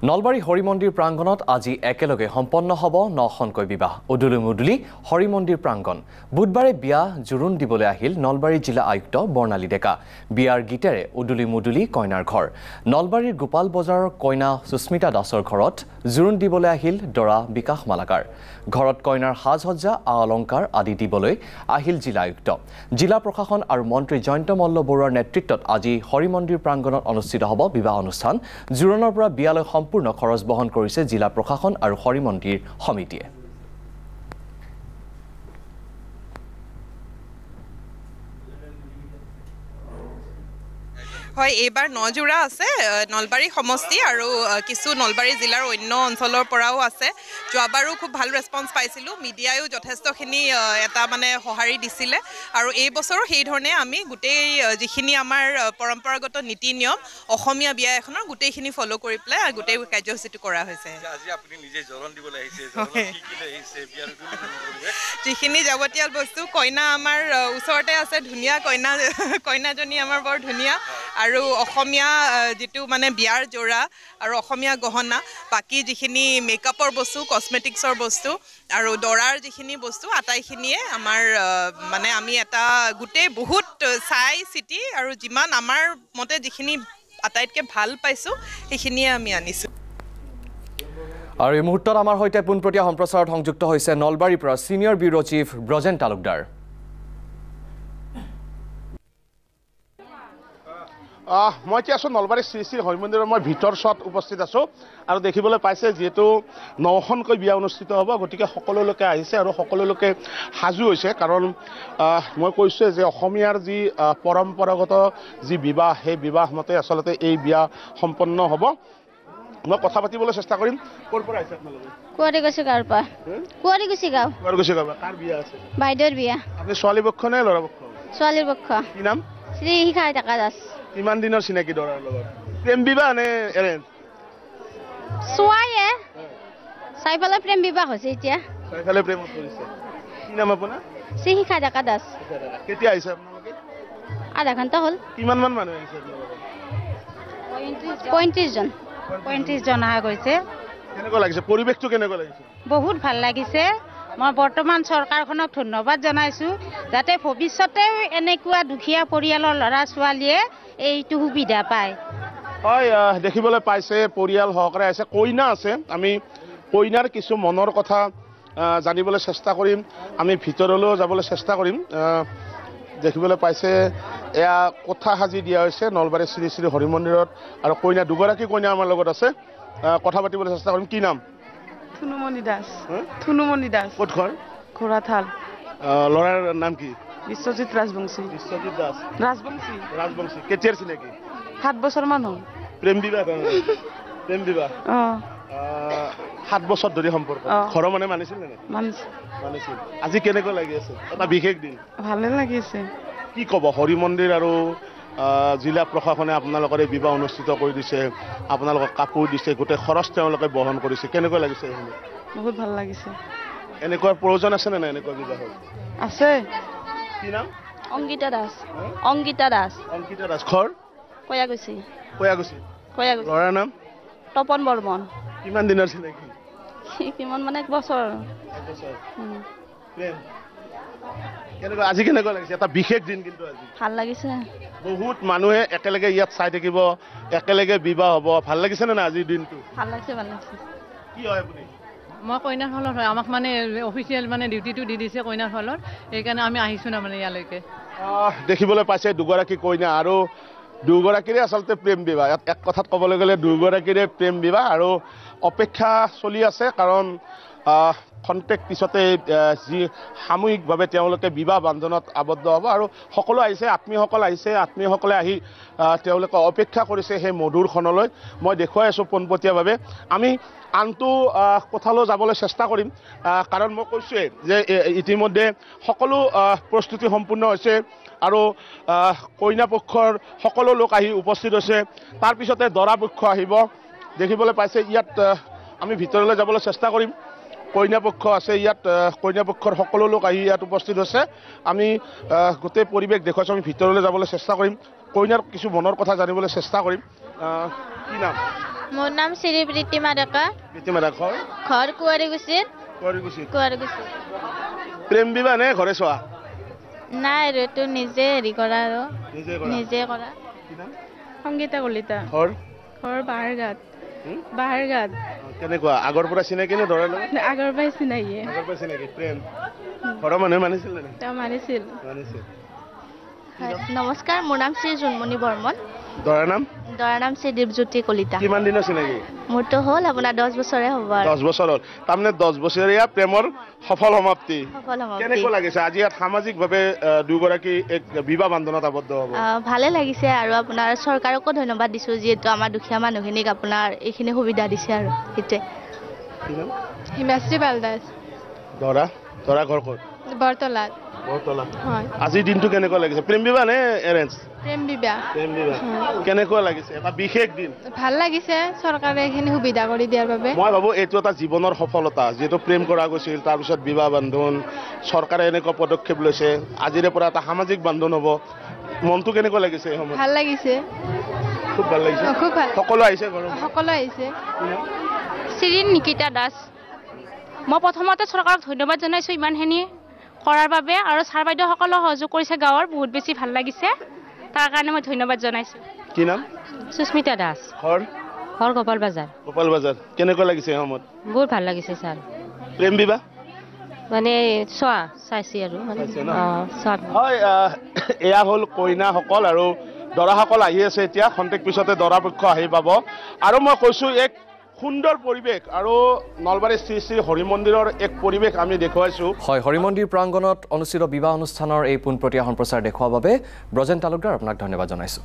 নলবাৰী হৰি মন্দিৰ প্ৰাংগণত আজি একেলগে সম্পন্ন হ'ব 9খনকৈ বিবাহ উদুলি মুদুলি হৰি মন্দিৰ প্ৰাংগণ বুধবাৰে বিয়া জোৰোণ দিবলৈ আহিল নলবাৰী জিলা আয়ুক্ত বৰ্ণালী ডেকা বিয়াৰ গীতেৰে উদুলি মুদুলি কইনাৰ ঘৰ নলবাৰীৰ গোপাল বজাৰৰ কইনা সুস্মিতা দাসৰ ঘৰত জোৰোণ দিবলৈ আহিল দৰা বিকাশ মালাকাৰ ঘৰত কইনাৰ সাজসজ্জা অলংকাৰ আদি দিবলৈ আহিল জিলা আয়ুক্ত জিলা প্ৰশাসন আৰু মন্ত্ৰী জয়ন্ত মল্ল বৰুৱাৰ নেতৃত্বত আজি হৰি মন্দিৰ প্ৰাংগণত অনুষ্ঠিত হ'ব বিবাহ অনুষ্ঠান জোৰোণৰ পৰা বিয়ালৈ সম্পূৰ্ণ খৰচ বহন কৰিছে জিলা প্ৰশাসন আৰু হৰি মন্দিৰ সমিতিয়ে হয় এবাৰ নজোৰা আছে নলবাৰী সমষ্টি আৰু কিছু নলবাৰী জিলাৰ অন্য অঞ্চলৰ পৰাও আছে যোৱাবাৰো খুব ভাল ৰেসপন্স পাইছিলো মিডিয়ায়ো যথেষ্টখিনি এটা মানে সহাৰি দিছিলে আৰু এই বছৰো সেই ধৰণে আমি গোটেই যিখিনি আমাৰ পৰম্পৰাগত নীতি নিয়ম অসমীয়া বিয়া এখনৰ গোটেইখিনি ফলো কৰি পেলাই গোটেই কাৰ্যসূচীটো কৰা হৈছে আজি আপুনি নিজে জৰণ দিবলৈ আহিছে জৰণ কি কি আহিছে বিয়াৰ যিখিনি যাৱতীয়াল বস্তু কইনা আমাৰ ওচৰতে আছে ধুনীয়া কইনাজনী আমাৰ বৰ ধুনীয়া আৰু অসমীয়া যেটো মানে বিয়াৰ জোৰা আৰু অসমীয়া গহনা বাকি যিখিনি মেকআপৰ বস্তু কসমেটিক্সৰ বস্তু আৰু দৰাৰ যিখিনি বস্তু আটাইখিনিয়ে আমাৰ মানে আমি এটা গুটে বহুত চাই সিটি আৰু যিমান আমাৰ মতে যিখিনি আটাইতকে ভাল পাইছো সেইখিনিয়ে আমি আনিছো আৰু এই মুহূৰ্তত আমাৰ হৈতে পুনপ্ৰতীয়া সম্প্ৰচাৰত সংযুক্ত হৈছে নলবাৰীৰ পৰা senior bureau chief Brajen Talukdar মই কি আছো নলবাৰী শ্ৰী শ্ৰী হৰি মন্দিৰৰ মই ভিতৰ চত উপস্থিত আছো আৰু দেখিবলৈ পাইছে যেহেতু 9খনকৈ বিয়া অনুষ্ঠিত হ'ব গতিকে সকলো লোকে আহিছে আৰু সকলো লোকে সাজু হৈছে কাৰণ মই কৈছো যে অসমীয়াৰ যি পৰম্পৰাগত যি বিবাহ সেই বিবাহ মতে আসলতে এই বিয়া সম্পন্ন হ'ব মই কথা পাতিবলৈ চেষ্টা কৰিম কোৰ পৰা আহিছে আপোনালোকে কুৱাৰিকুছি গাঁৱৰ পৰা কুৱাৰিকুছি গাঁও কাৰ বিয়া আছে বাইদেউৰ বিয়া আপুনি ছোৱালী পক্ষ নে ল'ৰা পক্ষ ছোৱালীৰ পক্ষ কি নাম শ্ৰী শিখাই ডেকা দাস কিমান দিনৰ চিনাকি দৰাৰ লগত প্ৰেম বিবাহ নে এৰেঞ্জ চোৱায়ে চাই পেলাই প্ৰেম বিবাহ হৈছে এতিয়া চাইফালে প্ৰেমত পৰিছে কি নাম আপোনাৰ শ্ৰী শিখাই ডেকা দাস কেতিয়া আহিছে আপোনালোকে আধা ঘণ্টা হ'ল কিমান মান মানুহ আহিছে আপোনালোকে 35 জন আহা গৈছে কেনেকুৱা লাগিছে পৰিৱেশটো কেনেকুৱা লাগিছে বহুত ভাল লাগিছে মই বৰ্তমান চৰকাৰখনক ধন্যবাদ জনাইছো যাতে ভৱিষ্যতে এনেকুৱা দুখীয়া পৰিয়ালৰ ল'ৰা ছোৱালীয়ে এইটো সুবিধা পায় হয় দেখিবলৈ পাইছে পৰিয়াল সহকাৰে আছে কইনা আছে আমি কইনাৰ কিছু মনৰ কথা জানিবলৈ চেষ্টা কৰিম আমি ভিতৰলৈ যাবলৈ চেষ্টা কৰিম দেখিবলৈ পাইছে এয়া কথা সাজি দিয়া হৈছে নলবাৰী শ্ৰী শ্ৰী হৰি মন্দিৰত আৰু কইনা দুগৰাকী কইনা আমাৰ লগত আছে কথা পাতিবলৈ চেষ্টা কৰিম কি নাম থুনুমণি দাস ক'ত ঘৰ ঘোৰাথাল ল'ৰাৰ নাম কি বিশ্বজিৎ ৰাজবংশী দাস ৰাজবংশী কেতিয়াৰ চিনাকি 7 বছৰ মান হ'ল প্ৰেম বিবাহ 7 বছৰ ধৰি সম্পৰ্ক ঘৰৰ মানে মানিছিল নে মানিছিল আজি কেনেকৈ লাগি আছে এটা বিশেষ দিন ভালে লাগিছে কি ক'ব হৰি মন্দিৰ আৰু জিলা প্ৰশাসনে আপোনালোকৰ এই বিবাহ অনুষ্ঠিত কৰি দিছে আপোনালোকক কাপোৰ দিছে গোটেই খৰচ তেওঁলোকে বহন কৰিছে কেনেকৈ লাগিছে বহুত ভাল লাগিছে এনেকুৱা প্ৰয়োজন আছে নে নাই এনেকুৱা বিবাহ আছে কি নাম অংকিতা দাস ঘৰ কয়াগুছি ল'ৰাৰ নাম তপন বৰ্মন কিমান দিনৰ চিনাকি কিমান মানে 1 বছৰ কেনেকুৱা আজি কেনেকুৱা লাগিছে এটা বিশেষ দিন কিন্তু আজি ভাল লাগিছে বহুত মানুহে একেলগে ইয়াত চাই থাকিব একেলগে বিবাহ হ'ব ভাল লাগিছে নে আজিৰ দিনটো ভাল লাগিছে কি হয় আপুনি মই কইনাৰ হলত হয় আমাক মানে অফিচিয়েল মানে ডিউটিটো দি দিছে কইনাৰ হলত এইকাৰণে আমি আহিছোঁ না মানে ইয়ালৈকে দেখিবলৈ পাইছে দুগৰাকী কইনা আৰু দুগৰাকীৰে আচলতে প্ৰেম বিবাহ এক কথাত ক'বলৈ গ'লে দুগৰাকীৰে প্ৰেম বিবাহ আৰু অপেক্ষা চলি আছে কাৰণ খন্তেক পিছতে যি সামূহিকভাৱে তেওঁলোকে বিবাহ বান্ধোনত আবদ্ধ হ'ব আৰু সকলো আহিছে আত্মীয়সকলে আহি তেওঁলোকে অপেক্ষা কৰিছে সেই মধুৰখনলৈ মই দেখুৱাই আছোঁ পোনপটীয়াভাৱে আমি আনটো কথালৈ যাবলৈ চেষ্টা কৰিম কাৰণ মই কৈছোঁৱেই যে ইতিমধ্যে সকলো প্ৰস্তুতি সম্পূৰ্ণ হৈছে আৰু কইনা পক্ষৰ সকলো লোক আহি উপস্থিত হৈছে তাৰপিছতে দৰা পক্ষ আহিব দেখিবলৈ পাইছে ইয়াত আমি ভিতৰলৈ যাবলৈ চেষ্টা কৰিম কইনা পক্ষ আছে ইয়াত কইনা পক্ষৰ সকলো লোক আহি ইয়াত উপস্থিত হৈছে আমি গোটেই পৰিৱেশ দেখুৱাইছোঁ আমি ভিতৰলৈ যাবলৈ চেষ্টা কৰিম কইনাৰ কিছু মনৰ কথা জানিবলৈ চেষ্টা কৰিম কি নাম মোৰ নাম শ্ৰী প্ৰীতিমা ডেকা প্ৰীতিমা ডেকা ঘৰ কুঁৱাৰীকুছিত প্ৰেম বিবাহ নে ঘৰে চোৱা নাই আৰু এইটো নিজে হেৰি কৰা আৰু নিজে কৰা সংগীতা কলিতা ঘৰ বাহাৰঘাট কেনেকুৱা আগৰ পৰা চিনাকি নে দৰাৰ লগত আগৰ পৰাই চিনাকিয়ে প্ৰেম ঘৰৰ মানুহে মানিছিল নে তেওঁ মানিছিল নমস্কাৰ মোৰ নাম শ্ৰী জোনমণি বৰ্মন দৰাৰ নাম শ্ৰী দীপজ্যোতি কলিতা কিমান দিনৰ চিনাকি মোৰতো হ'ল আপোনাৰ 10 বছৰে হ'ব আৰু 10 বছৰ হ'ল তাৰমানে 10 বছৰীয়া প্ৰেমৰ সফল সমাপ্তি কেনেকুৱা লাগিছে আজি ইয়াত সামাজিকভাৱে দুগৰাকী এক বিবাহ বান্ধোনত আবদ্ধ হ'ব ভালে লাগিছে আৰু আপোনাৰ চৰকাৰকো ধন্যবাদ দিছোঁ যিহেতু আমাৰ দুখীয়া মানুহখিনিক আপোনাৰ এইখিনি সুবিধা দিছে আৰু সেইটোৱে হিমাশ্ৰী বালদাস দৰা ঘৰ ক'ত বৰতলাত হয় আজিৰ দিনটো কেনেকুৱা লাগিছে প্ৰেম বিবাহ নে এৰেঞ্জ প্ৰেম বিবাহ কেনেকুৱা লাগিছে এটা বিশেষ দিন ভাল লাগিছে চৰকাৰে এইখিনি সুবিধা কৰি দিয়াৰ বাবে মই ভাবো এইটো এটা জীৱনৰ সফলতা যিহেতু প্ৰেম কৰা গৈছিল তাৰপিছত বিবাহ বান্ধোন চৰকাৰে এনেকুৱা পদক্ষেপ লৈছে আজিৰে পৰা এটা সামাজিক বান্ধোন হ'ব মনটো কেনেকুৱা লাগিছে এই সময়ত ভাল লাগিছে খুব ভাল লাগিছে খুব ভাল সকলো আহিছে শ্ৰী নিকিতা দাস মই প্ৰথমতে চৰকাৰক ধন্যবাদ জনাইছোঁ ইমানখিনি কৰাৰ বাবে আৰু ছাৰ বাইদেউসকলে সহযোগ কৰিছে গাঁৱৰ বহুত বেছি ভাল লাগিছে তাৰ কাৰণে মই ধন্যবাদ জনাইছোঁ কি নাম সুস্মিতা দাস ঘৰ গোপাল বাজাৰ কেনেকুৱা লাগিছে এই সময়ত বহুত ভাল লাগিছে ছাৰ প্ৰেম বিবাহ মানে চাইছে আৰু হয় এয়া হ'ল কইনাসকল আৰু দৰাসকল আহি আছে এতিয়া খন্তেক পিছতে দৰা পক্ষ আহি পাব আৰু মই কৈছোঁ এক সুন্দৰ পৰিৱেশ আৰু নলবাৰী শ্ৰী শ্ৰী হৰি মন্দিৰৰ এক পৰিৱেশ আমি দেখুৱাইছোঁ হয় হৰি মন্দিৰ প্ৰাংগণত অনুষ্ঠিত বিবাহ অনুষ্ঠানৰ এই পোনপটীয়া সম্প্ৰচাৰ দেখুওৱাৰ বাবে ব্ৰজেন তালুকদাৰ আপোনাক ধন্যবাদ জনাইছোঁ